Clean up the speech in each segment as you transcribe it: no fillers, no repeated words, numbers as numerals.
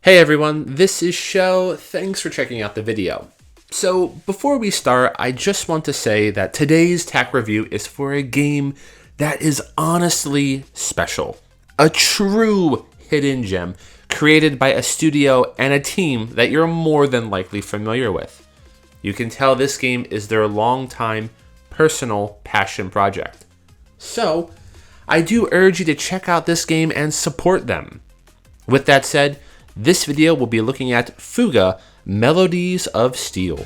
Hey everyone, this is Sho. Thanks for checking out the video. So before we start, I just want to say that today's TAC review is for a game that is honestly special. A true hidden gem created by a studio and a team that you're more than likely familiar with. You can tell this game is their long-time personal passion project. So I do urge you to check out this game and support them. With that said, this video will be looking at Fuga, Melodies of Steel.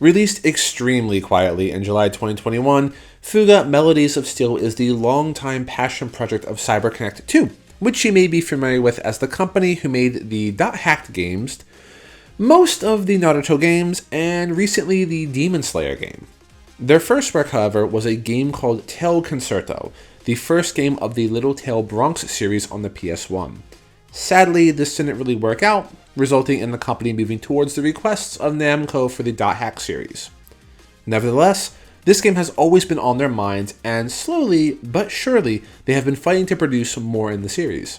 Released extremely quietly in July 2021, Fuga, Melodies of Steel is the longtime passion project of CyberConnect 2, which you may be familiar with as the company who made the .hacked games, most of the Naruto games, and recently the Demon Slayer game. Their first work, however, was a game called Tail Concerto, the first game of the Little Tail Bronx series on the PS1. Sadly, this didn't really work out, resulting in the company moving towards the requests of Namco for the .hack series. Nevertheless, this game has always been on their minds, and slowly but surely, they have been fighting to produce more in the series.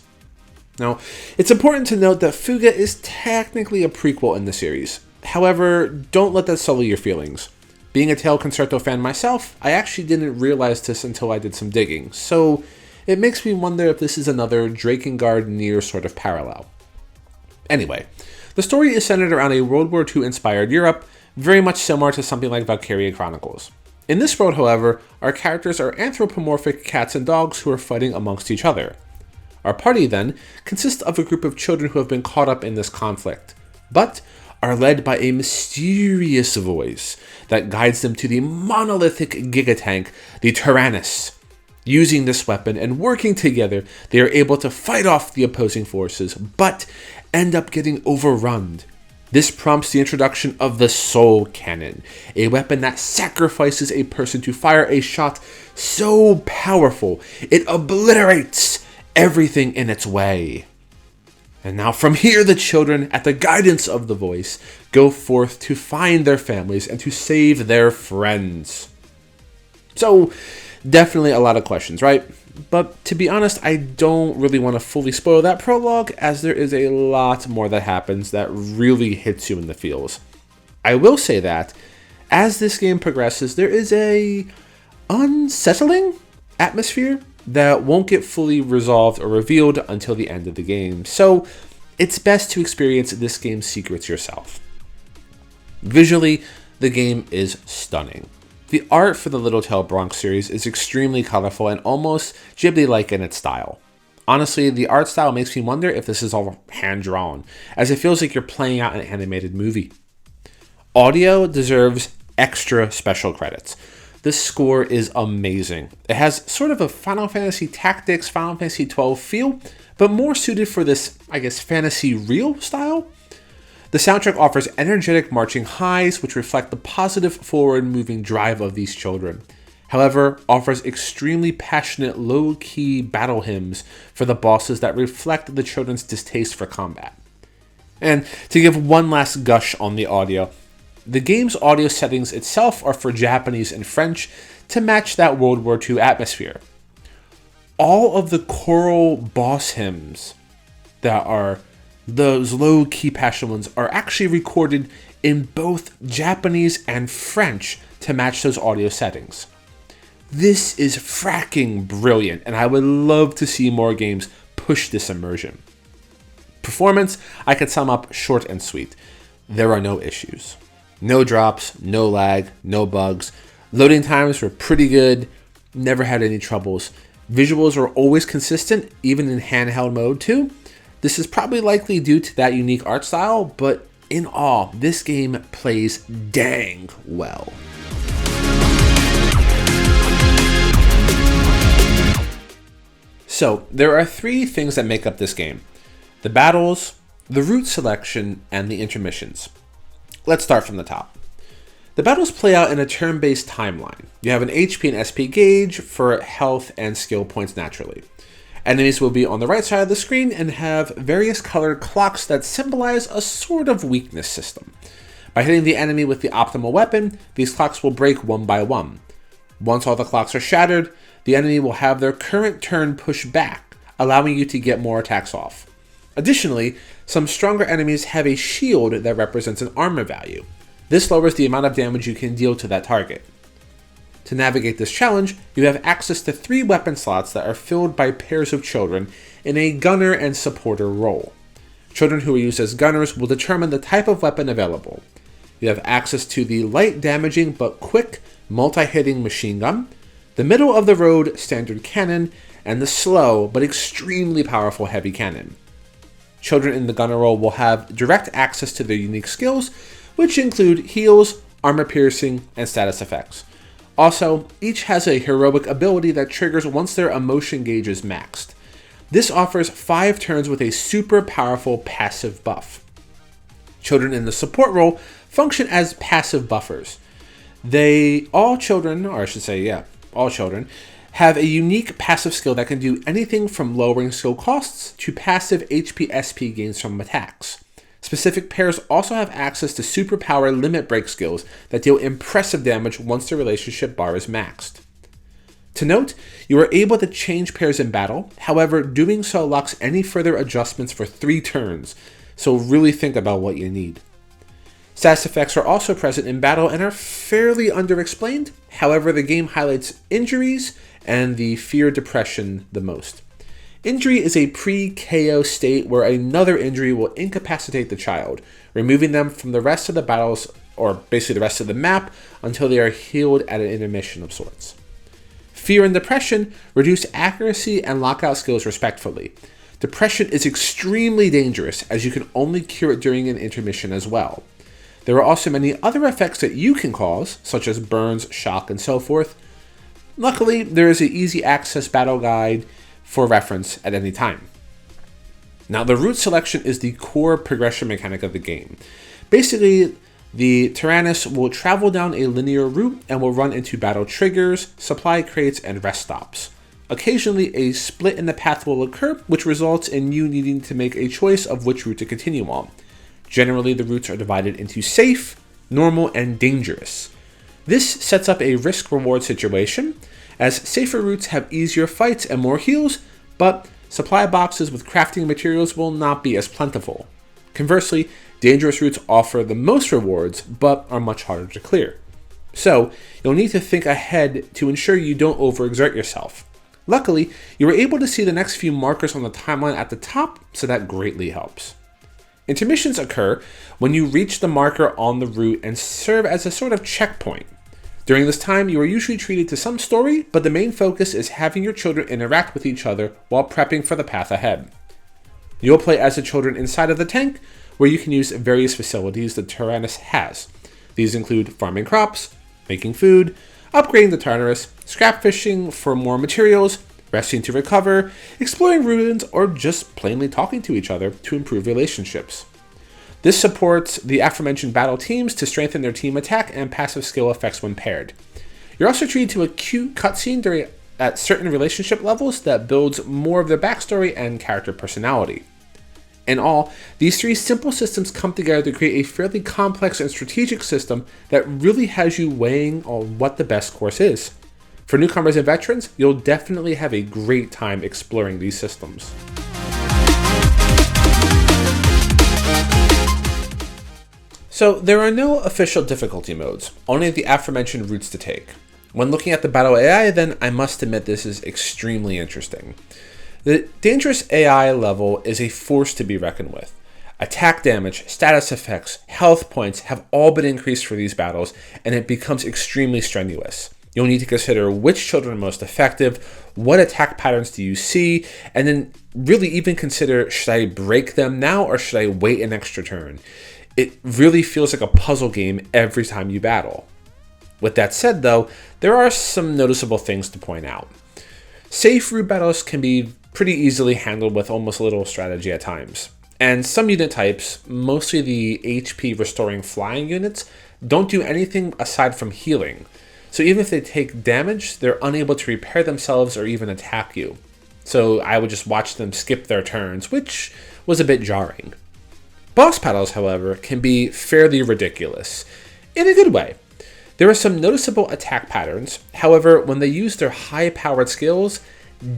Now, it's important to note that Fuga is technically a prequel in the series. However, don't let that sully your feelings. Being a Tail Concerto fan myself, I actually didn't realize this until I did some digging, so it makes me wonder if this is another Drakengard Nier sort of parallel. Anyway, the story is centered around a World War II inspired Europe, very much similar to something like Valkyria Chronicles. In this world, however, our characters are anthropomorphic cats and dogs who are fighting amongst each other. Our party, then, consists of a group of children who have been caught up in this conflict, but are led by a mysterious voice that guides them to the monolithic gigatank, the Tyrannus. Using this weapon and working together, they are able to fight off the opposing forces, but end up getting overrun. This prompts the introduction of the Soul Cannon, a weapon that sacrifices a person to fire a shot so powerful it obliterates everything in its way. And now from here, the children, at the guidance of the voice, go forth to find their families and to save their friends. So, definitely a lot of questions, right? But to be honest, I don't really want to fully spoil that prologue, as there is a lot more that happens that really hits you in the feels. I will say that, as this game progresses, there is a unsettling atmosphere that won't get fully resolved or revealed until the end of the game, so it's best to experience this game's secrets yourself. Visually, the game is stunning. The art for the Little Tail Bronx series is extremely colorful and almost Ghibli-like in its style. Honestly, the art style makes me wonder if this is all hand-drawn, as it feels like you're playing out an animated movie. Audio deserves extra special credits. The score is amazing. It has sort of a Final Fantasy Tactics, Final Fantasy XII feel, but more suited for this, fantasy reel style. The soundtrack offers energetic marching highs, which reflect the positive forward-moving drive of these children. However, offers extremely passionate, low-key battle hymns for the bosses that reflect the children's distaste for combat. And to give one last gush on the audio, the game's audio settings itself are for Japanese and French to match that World War II atmosphere. All of the choral boss hymns that are those low-key passion ones are actually recorded in both Japanese and French to match those audio settings. This is fracking brilliant, and I would love to see more games push this immersion. Performance, I could sum up short and sweet. There are no issues. No drops, no lag, no bugs. Loading times were pretty good, never had any troubles. Visuals were always consistent, even in handheld mode too. This is probably likely due to that unique art style, but in all, this game plays dang well. So, there are three things that make up this game: the battles, the route selection, and the intermissions. Let's start from the top. The battles play out in a turn-based timeline. You have an HP and SP gauge for health and skill points naturally. Enemies will be on the right side of the screen and have various colored clocks that symbolize a sort of weakness system. By hitting the enemy with the optimal weapon, these clocks will break one by one. Once all the clocks are shattered, the enemy will have their current turn pushed back, allowing you to get more attacks off. Additionally, some stronger enemies have a shield that represents an armor value. This lowers the amount of damage you can deal to that target. To navigate this challenge, you have access to 3 weapon slots that are filled by pairs of children in a gunner and supporter role. Children who are used as gunners will determine the type of weapon available. You have access to the light damaging but quick multi-hitting machine gun, the middle of the road standard cannon, and the slow but extremely powerful heavy cannon. Children in the gunner role will have direct access to their unique skills, which include heals, armor piercing, and status effects. Also, each has a heroic ability that triggers once their emotion gauge is maxed. This offers 5 turns with a super powerful passive buff. Children in the support role function as passive buffers. All children, have a unique passive skill that can do anything from lowering skill costs to passive HP/SP gains from attacks. Specific pairs also have access to superpower limit break skills that deal impressive damage once the relationship bar is maxed. To note, you are able to change pairs in battle, however, doing so locks any further adjustments for 3 turns, so really think about what you need. Status effects are also present in battle and are fairly underexplained, however, the game highlights injuries and the fear depression the most. Injury is a pre-KO state where another injury will incapacitate the child, removing them from the rest of the battles, or basically the rest of the map, until they are healed at an intermission of sorts. Fear and depression reduce accuracy and lockout skills respectively. Depression is extremely dangerous, as you can only cure it during an intermission as well. There are also many other effects that you can cause, such as burns, shock, and so forth. Luckily, there is an easy access battle guide for reference at any time. Now, the route selection is the core progression mechanic of the game. Basically, the Tyrannus will travel down a linear route and will run into battle triggers, supply crates, and rest stops. Occasionally, a split in the path will occur, which results in you needing to make a choice of which route to continue on. Generally, the routes are divided into safe, normal, and dangerous. This sets up a risk-reward situation, as safer routes have easier fights and more heals, but supply boxes with crafting materials will not be as plentiful. Conversely, dangerous routes offer the most rewards, but are much harder to clear. So, you'll need to think ahead to ensure you don't overexert yourself. Luckily, you were able to see the next few markers on the timeline at the top, so that greatly helps. Intermissions occur when you reach the marker on the route and serve as a sort of checkpoint. During this time, you are usually treated to some story, but the main focus is having your children interact with each other while prepping for the path ahead. You'll play as the children inside of the tank, where you can use various facilities the Tyrannus has. These include farming crops, making food, upgrading the Tyrannus, scrap fishing for more materials, resting to recover, exploring ruins, or just plainly talking to each other to improve relationships. This supports the aforementioned battle teams to strengthen their team attack and passive skill effects when paired. You're also treated to a cute cutscene at certain relationship levels that builds more of their backstory and character personality. In all, these 3 simple systems come together to create a fairly complex and strategic system that really has you weighing on what the best course is. For newcomers and veterans, you'll definitely have a great time exploring these systems. So there are no official difficulty modes, only the aforementioned routes to take. When looking at the battle AI, then I must admit this is extremely interesting. The dangerous AI level is a force to be reckoned with. Attack damage, status effects, health points have all been increased for these battles, and it becomes extremely strenuous. You'll need to consider which children are most effective, what attack patterns do you see, and then really even consider, should I break them now or should I wait an extra turn? It really feels like a puzzle game every time you battle. With that said though, there are some noticeable things to point out. Safe route battles can be pretty easily handled with almost a little strategy at times. And some unit types, mostly the HP restoring flying units, don't do anything aside from healing. So even if they take damage, they're unable to repair themselves or even attack you. So I would just watch them skip their turns, which was a bit jarring. Boss battles, however, can be fairly ridiculous, in a good way. There are some noticeable attack patterns, however, when they use their high-powered skills,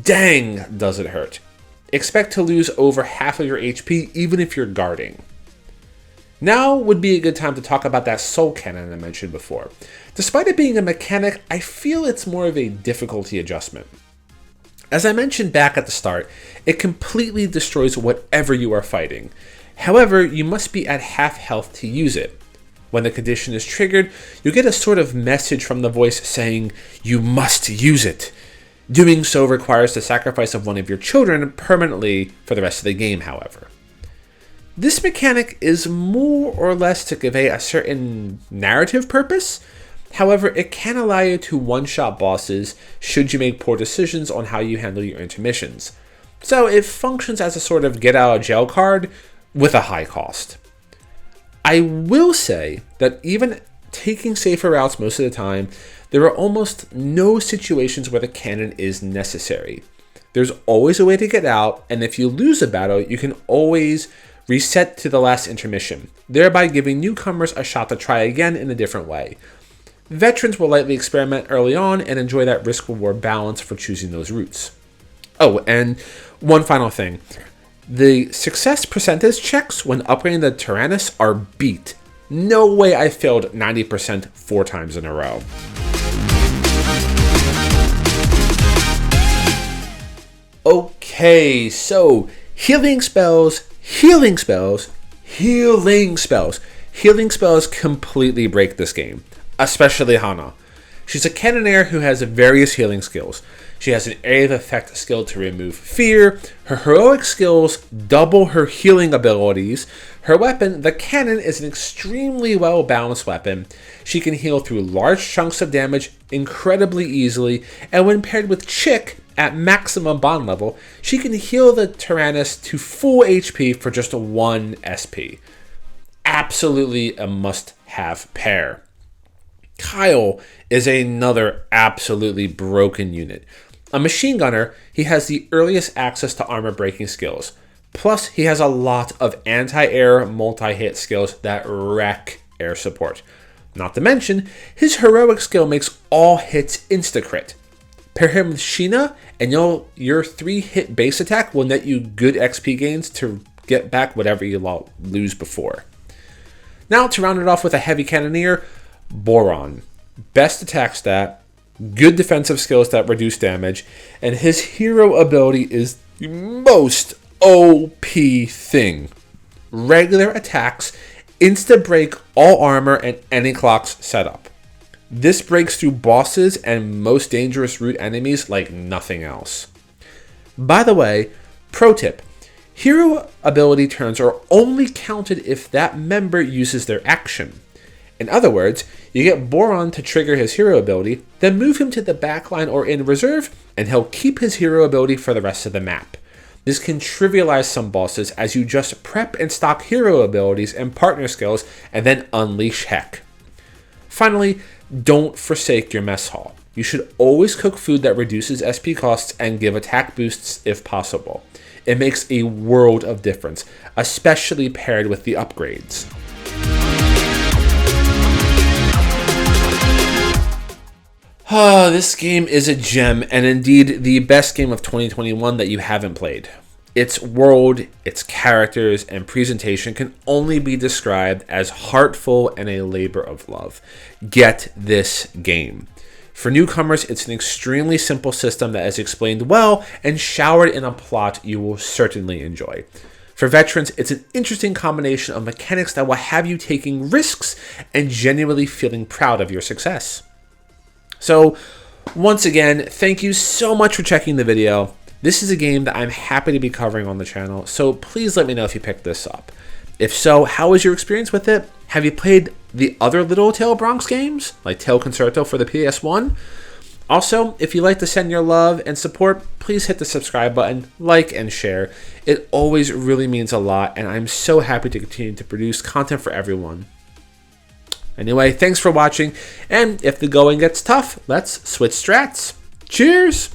dang does it hurt. Expect to lose over half of your HP even if you're guarding. Now would be a good time to talk about that soul cannon I mentioned before. Despite it being a mechanic, I feel it's more of a difficulty adjustment. As I mentioned back at the start, it completely destroys whatever you are fighting. However, you must be at half health to use it. When the condition is triggered, you get a sort of message from the voice saying, "You must use it." Doing so requires the sacrifice of one of your children permanently for the rest of the game, however. This mechanic is more or less to convey a certain narrative purpose. However, it can allow you to one-shot bosses should you make poor decisions on how you handle your intermissions. So it functions as a sort of get-out-of-jail card with a high cost. I will say that even taking safer routes most of the time, there are almost no situations where the cannon is necessary. There's always a way to get out, and if you lose a battle, you can always reset to the last intermission, thereby giving newcomers a shot to try again in a different way. Veterans will likely experiment early on and enjoy that risk-reward balance for choosing those routes. Oh, and one final thing. The success percentage checks when upgrading the Tyrannus are beat. No way I failed 90% 4 times in a row. Okay, so healing spells completely break this game, especially Hana. She's a cannoneer who has various healing skills. She has an area of effect skill to remove fear. Her heroic skills double her healing abilities. Her weapon, the cannon, is an extremely well-balanced weapon. She can heal through large chunks of damage incredibly easily, and when paired with Chick at maximum bond level, she can heal the Tyrannus to full HP for just 1 SP. Absolutely a must-have pair. Kyle is another absolutely broken unit. A machine gunner, he has the earliest access to armor breaking skills. Plus, he has a lot of anti-air multi-hit skills that wreck air support. Not to mention, his heroic skill makes all hits insta-crit. Pair him with Sheena, and your 3-hit base attack will net you good XP gains to get back whatever you lose before. Now, to round it off with a heavy cannoneer, Boron. Best attack stat, good defensive skills that reduce damage, and his hero ability is the most OP thing. Regular attacks insta-break all armor and any clocks setup. This breaks through bosses and most dangerous route enemies like nothing else. By the way, pro tip, hero ability turns are only counted if that member uses their action. In other words, you get Boron to trigger his hero ability, then move him to the backline or in reserve, and he'll keep his hero ability for the rest of the map. This can trivialize some bosses as you just prep and stock hero abilities and partner skills and then unleash heck. Finally, don't forsake your mess hall. You should always cook food that reduces SP costs and give attack boosts if possible. It makes a world of difference, especially paired with the upgrades. This game is a gem, and indeed the best game of 2021 that you haven't played. Its world, its characters, and presentation can only be described as heartful and a labor of love. Get this game. For newcomers, it's an extremely simple system that is explained well and showered in a plot you will certainly enjoy. For veterans, it's an interesting combination of mechanics that will have you taking risks and genuinely feeling proud of your success. So, once again, thank you so much for checking the video. This is a game that I'm happy to be covering on the channel, so please let me know if you picked this up. If so, how was your experience with it? Have you played the other Little Tail Bronx games, like Tail Concerto for the PS1? Also, if you'd like to send your love and support, please hit the subscribe button, like, and share. It always really means a lot, and I'm so happy to continue to produce content for everyone. Anyway, thanks for watching, and if the going gets tough, let's switch strats. Cheers!